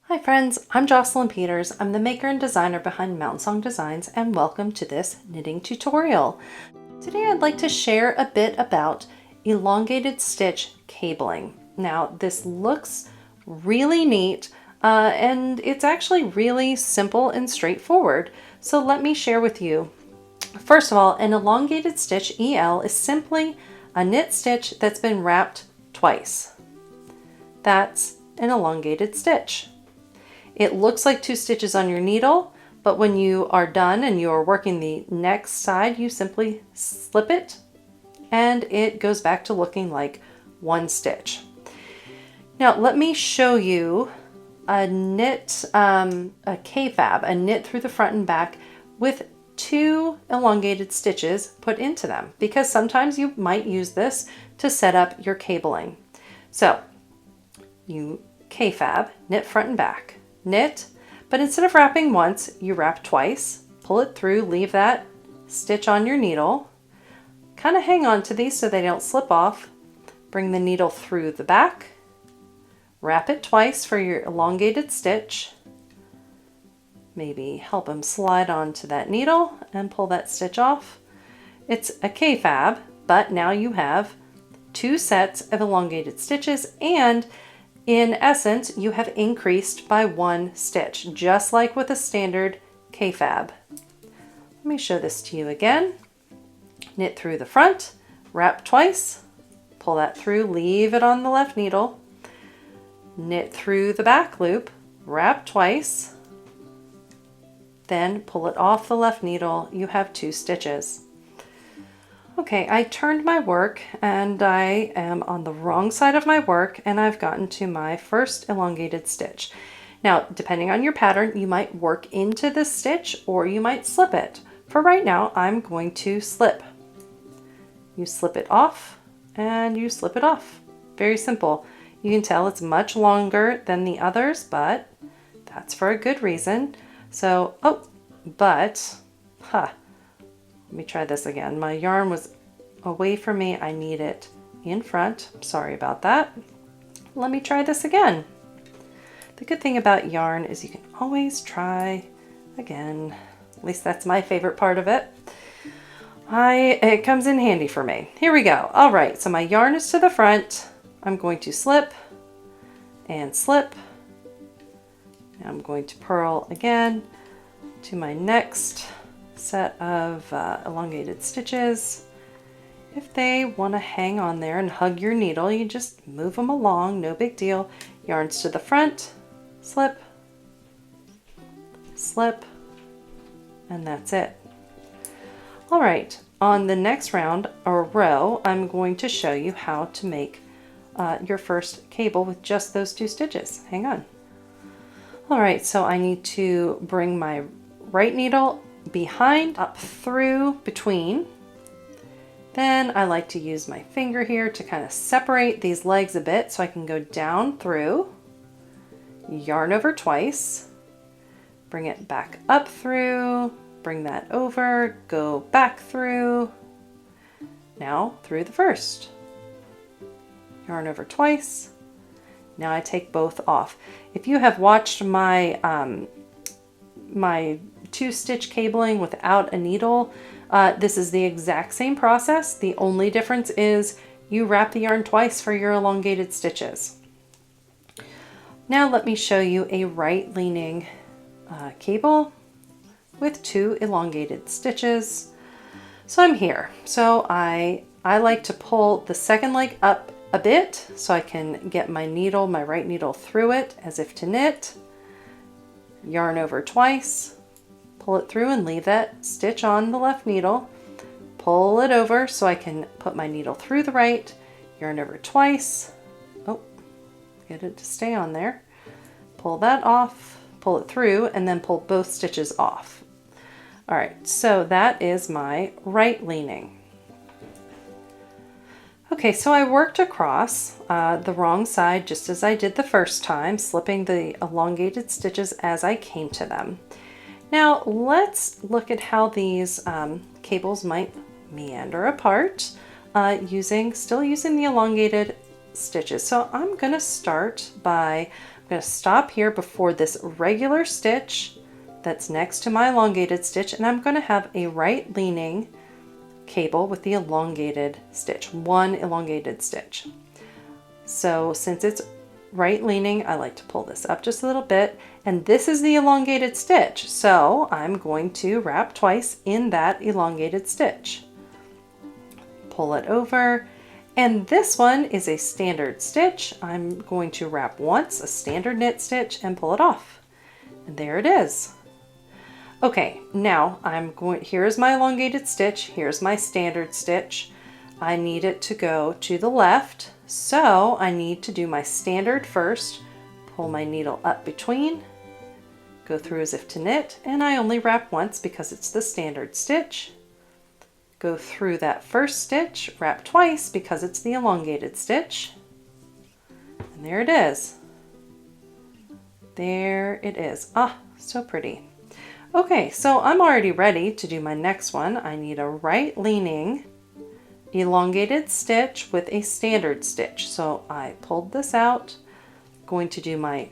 Hi friends, I'm Jocelyn Peters. I'm the maker and designer behind Mountain Song Designs, and welcome to this knitting tutorial. Today I'd like to share a bit about elongated stitch cabling. Now this looks really neat and it's actually really simple and straightforward. So let me share with you. First of all, an elongated stitch, EL, is simply a knit stitch that's been wrapped twice. That's an elongated stitch. It looks like two stitches on your needle, but when you are done and you are working the next side, you simply slip it and it goes back to looking like one stitch. Now let me show you a knit, a K-fab, a knit through the front and back with two elongated stitches put into them, because sometimes you might use this to set up your cabling. So you K-fab, knit front and back, knit, but instead of wrapping once, you wrap twice, pull it through, leave that stitch on your needle, kind of hang on to these so they don't slip off, bring the needle through the back, wrap it twice for your elongated stitch, maybe help them slide onto that needle and pull that stitch off. It's a K-fab, but now you have two sets of elongated stitches, and in essence, you have increased by one stitch, just like with a standard K-fab. Let me show this to you again. Knit through the front, wrap twice, pull that through, leave it on the left needle, knit through the back loop, wrap twice, then pull it off the left needle. You have two stitches. Okay, I turned my work and I am on the wrong side of my work and I've gotten to my first elongated stitch. Now, depending on your pattern, you might work into this stitch or you might slip it. For right now, I'm going to slip. You slip it off and you slip it off. Very simple. You can tell it's much longer than the others, but that's for a good reason. So, let me try this again. My yarn was away from me. I need it in front. Sorry about that. Let me try this again. The good thing about yarn is you can always try again. At least that's my favorite part of it. It comes in handy for me. Here we go. All right, so my yarn is to the front. I'm going to slip and slip. Now I'm going to purl again to my next set of elongated stitches. If they want to hang on there and hug your needle, you just move them along, no big deal. Yarns to the front, slip, slip, and that's it. All right, on the next round or row, I'm going to show you how to make your first cable with just those two stitches. Hang on. All right, so I need to bring my right needle behind, up through, between. Then I like to use my finger here to kind of separate these legs a bit so I can go down through, yarn over twice, bring it back up through, bring that over, go back through, now through the first, yarn over twice. Now I take both off. If you have watched my my two stitch cabling without a needle, this is the exact same process. The only difference is you wrap the yarn twice for your elongated stitches. Now let me show you a right leaning cable with two elongated stitches. So I'm here. So I like to pull the second leg up a bit so I can get my needle, my right needle, through it as if to knit. Yarn over twice, pull it through and leave that stitch on the left needle, pull it over so I can put my needle through the right, yarn over twice, get it to stay on there, pull that off, pull it through, and then pull both stitches off. All right, so that is my right leaning. Okay, so I worked across the wrong side just as I did the first time, slipping the elongated stitches as I came to them. Now let's look at how these cables might meander apart still using the elongated stitches. So I'm going to start by I'm going to stop here before this regular stitch that's next to my elongated stitch, and I'm going to have a right leaning cable with the elongated stitch, one elongated stitch. So since it's right leaning, I like to pull this up just a little bit, and this is the elongated stitch. So I'm going to wrap twice in that elongated stitch. Pull it over, and this one is a standard stitch. I'm going to wrap once, a standard knit stitch, and pull it off. And there it is. Okay, now here's my elongated stitch, here's my standard stitch. I need it to go to the left, so I need to do my standard first, pull my needle up between, go through as if to knit, and I only wrap once because it's the standard stitch. Go through that first stitch, wrap twice because it's the elongated stitch, and there it is. There it is. Ah, so pretty. Okay, so I'm already ready to do my next one. I need a right leaning elongated stitch with a standard stitch. So I pulled this out, going to do my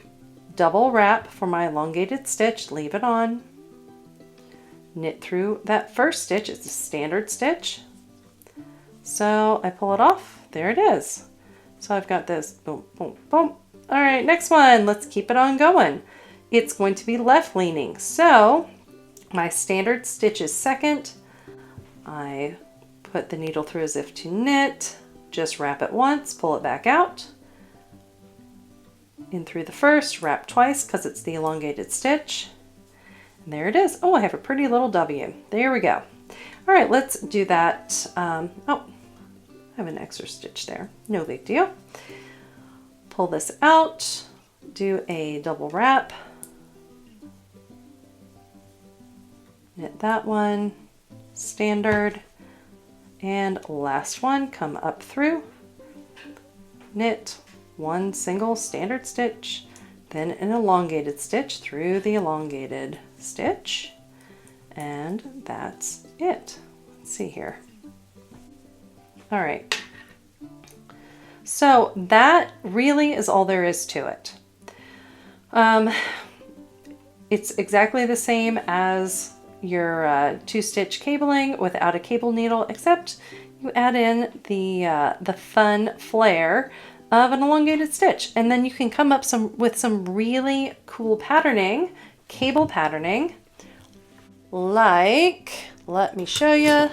double wrap for my elongated stitch, leave it on, knit through that first stitch. It's a standard stitch. So I pull it off, there it is. So I've got this, boom, boom, boom. All right, next one, let's keep it on going. It's going to be left leaning. So my standard stitch is second. I put the needle through as if to knit, just wrap it once, pull it back out, in through the first, wrap twice because it's the elongated stitch. And there it is. Oh, I have a pretty little W. There we go. All right, let's do that. Oh, I have an extra stitch there. No big deal. Pull this out, do a double wrap, knit that one, standard, and last one, come up through, knit one single standard stitch, then an elongated stitch through the elongated stitch, and that's it. Let's see here. All right. So that really is all there is to it. It's exactly the same as your two-stitch cabling without a cable needle, except you add in the fun flair of an elongated stitch, and then you can come up with some really cool patterning, cable patterning, like, let me show you.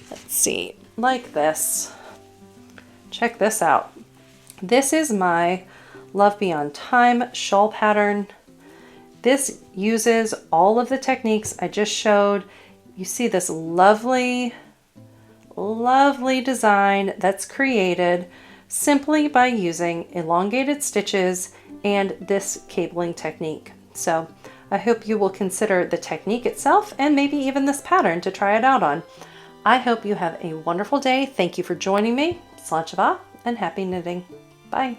Let's see, like this. Check this out. This is my Love Beyond Time shawl pattern. This uses all of the techniques I just showed. You see this lovely, lovely design that's created simply by using elongated stitches and this cabling technique. So I hope you will consider the technique itself and maybe even this pattern to try it out on. I hope you have a wonderful day. Thank you for joining me. Slàinte mhath and happy knitting. Bye.